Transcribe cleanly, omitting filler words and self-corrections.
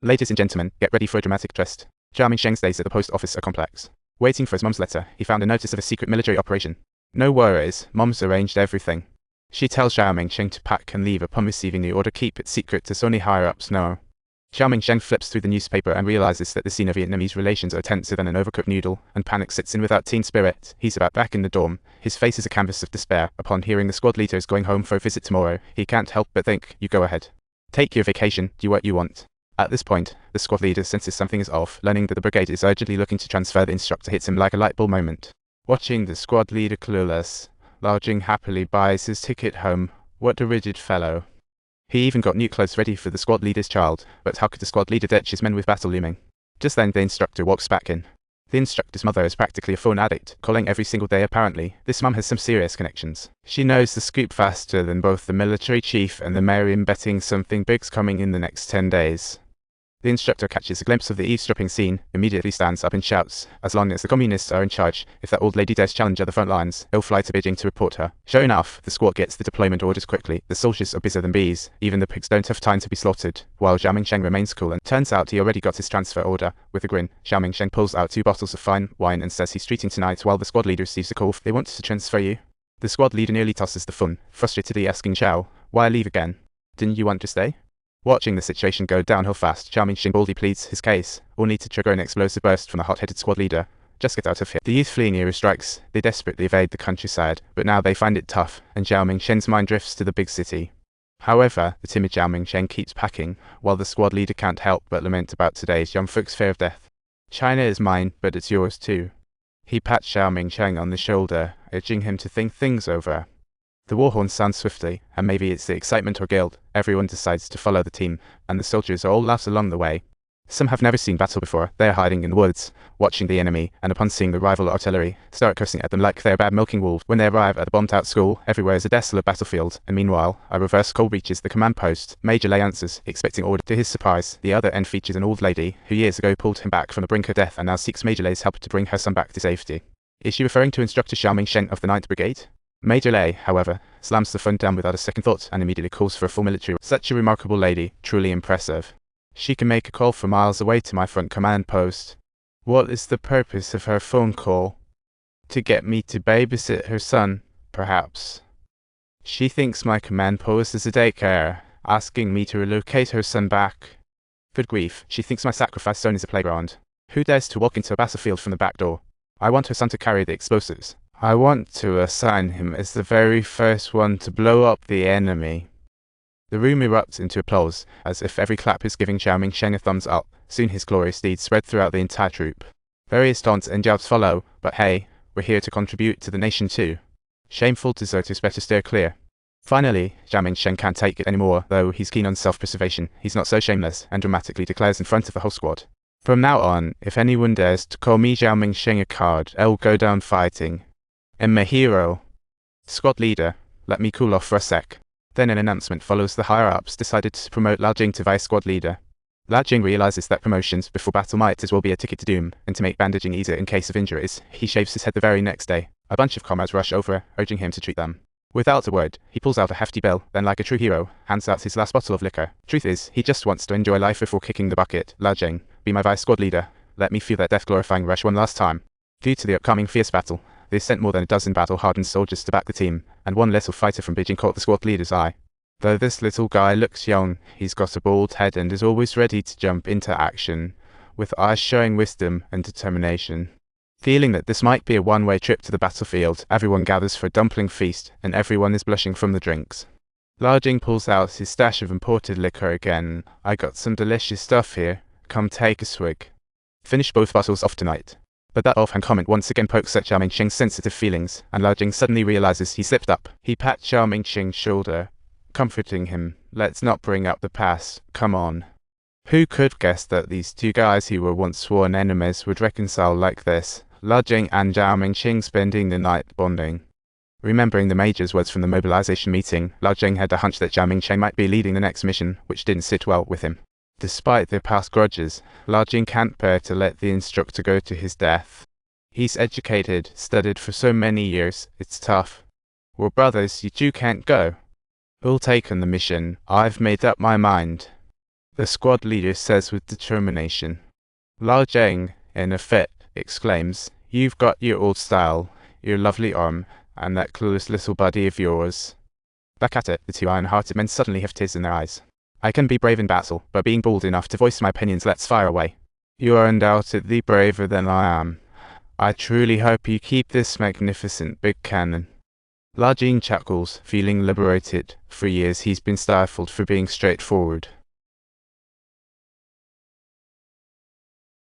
Ladies and gentlemen, get ready for a dramatic twist. Zhao Mengsheng stays at the post office complex. Waiting for his mom's letter, he found a notice of a secret military operation. No worries, mom's arranged everything. She tells Zhao Mengsheng to pack and leave upon receiving the order. Keep it secret as only higher-ups know. Zhao Mengsheng flips through the newspaper and realizes that the Sino-Vietnamese relations are tenser than an overcooked noodle, and panic sits in without teen spirit. He's about back in the dorm. His face is a canvas of despair. Upon hearing the squad leader is going home for a visit tomorrow, he can't help but think, you go ahead. Take your vacation, do what you want. At this point, the squad leader senses something is off. Learning that the brigade is urgently looking to transfer the instructor hits him like a light bulb moment. Watching the squad leader clueless, Lao Jing happily buys his ticket home. What a rigid fellow. He even got new clothes ready for the squad leader's child, but how could the squad leader ditch his men with battle looming? Just then the instructor walks back in. The instructor's mother is practically a phone addict, calling every single day apparently. This mum has some serious connections. She knows the scoop faster than both the military chief and the mayor, betting something big's coming in the next 10 days. The instructor catches a glimpse of the eavesdropping scene, immediately stands up and shouts, as long as the communists are in charge, if that old lady dares challenge at the front lines, he'll fly to Beijing to report her. Sure enough, the squad gets the deployment orders quickly. The soldiers are busier than bees, even the pigs don't have time to be slaughtered, while Zhao Mengsheng remains cool and turns out he already got his transfer order. With a grin, Zhao Mengsheng pulls out 2 bottles of fine wine and says he's treating tonight while the squad leader receives a call. They want to transfer you. The squad leader nearly tosses the phone, frustratedly asking Zhao, why leave again? Didn't you want to stay? Watching the situation go downhill fast, Zhao Mengsheng boldly pleads his case, only to trigger an explosive burst from the hot-headed squad leader. Just get out of here. The youth fleeing era strikes. They desperately evade the countryside, but now they find it tough, and Zhao Mengsheng's mind drifts to the big city. However, the timid Zhao Mengsheng keeps packing, while the squad leader can't help but lament about today's young folks' fear of death. China is mine, but it's yours too. He pats Zhao Mengsheng on the shoulder, urging him to think things over. The war horn sounds swiftly, and maybe it's the excitement or guilt. Everyone decides to follow the team, and the soldiers are all laughs along the way. Some have never seen battle before. They are hiding in the woods, watching the enemy, and upon seeing the rival artillery, start cursing at them like they're bad milking wolves. When they arrive at the bombed-out school, everywhere is a desolate battlefield, and meanwhile, a reverse call reaches the command post. Major Lei answers, expecting order. To his surprise, the other end features an old lady, who years ago pulled him back from the brink of death and now seeks Major Lei's help to bring her son back to safety. Is she referring to Instructor Zhao Mengsheng of the 9th Brigade? Major Lei, however, slams the phone down without a second thought and immediately calls for a full military. Such a remarkable lady, truly impressive. She can make a call from miles away to my front command post. What is the purpose of her phone call? To get me to babysit her son, perhaps. She thinks my command post is a daycare, asking me to relocate her son back. Good grief, she thinks my sacrifice zone is a playground. Who dares to walk into a battlefield from the back door? I want her son to carry the explosives. I want to assign him as the very first one to blow up the enemy. The room erupts into applause, as if every clap is giving Zhao Mengsheng a thumbs up. Soon his glorious deeds spread throughout the entire troop. Various taunts and jabs follow, but hey, we're here to contribute to the nation too. Shameful deserters better steer clear. Finally, Zhao Mengsheng can't take it anymore, though he's keen on self-preservation. He's not so shameless, and dramatically declares in front of the whole squad. From now on, if anyone dares to call me Zhao Mengsheng a coward, I'll go down fighting. I'm a hero. Squad leader, let me cool off for a sec. Then an announcement follows. The higher-ups decided to promote Lao Jing to vice squad leader. Lao Jing realizes that promotions before battle might as well be a ticket to doom, and to make bandaging easier in case of injuries, he shaves his head the very next day. A bunch of comrades rush over, urging him to treat them. Without a word, he pulls out a hefty bill, then like a true hero, hands out his last bottle of liquor. Truth is, he just wants to enjoy life before kicking the bucket. Lao Jing, be my vice squad leader. Let me feel that death-glorifying rush one last time. Due to the upcoming fierce battle, they sent more than a dozen battle-hardened soldiers to back the team, and one little fighter from Beijing caught the squad leader's eye. Though this little guy looks young, he's got a bald head and is always ready to jump into action, with eyes showing wisdom and determination. Feeling that this might be a one-way trip to the battlefield, everyone gathers for a dumpling feast, and everyone is blushing from the drinks. Lao Jing pulls out his stash of imported liquor again. I got some delicious stuff here. Come take a swig. Finish both bottles off tonight. But that offhand comment once again pokes at Zhao Mengsheng's sensitive feelings, and Lao Jing suddenly realizes he slipped up. He pats Zhao Mengsheng's shoulder, comforting him. Let's not bring up the past, come on. Who could guess that these two guys who were once sworn enemies would reconcile like this? Lao Jing and Zhao Mengsheng spending the night bonding. Remembering the major's words from the mobilization meeting, Lao Jing had a hunch that Zhao Mengsheng might be leading the next mission, which didn't sit well with him. Despite their past grudges, Lao Jing can't bear to let the instructor go to his death. He's educated, studied for so many years, it's tough. We're brothers, you two can't go. Who'll take on the mission? I've made up my mind. the squad leader says with determination. Lao Zheng, in a fit, exclaims, "You've got your old style, your lovely arm, and that clueless little body of yours." Back at it, the two iron-hearted men suddenly have tears in their eyes. "I can be brave in battle, but being bold enough to voice my opinions lets fire away. You are undoubtedly braver than I am. I truly hope you keep this magnificent big cannon." Lao Jing chuckles, feeling liberated. For years he's been stifled for being straightforward.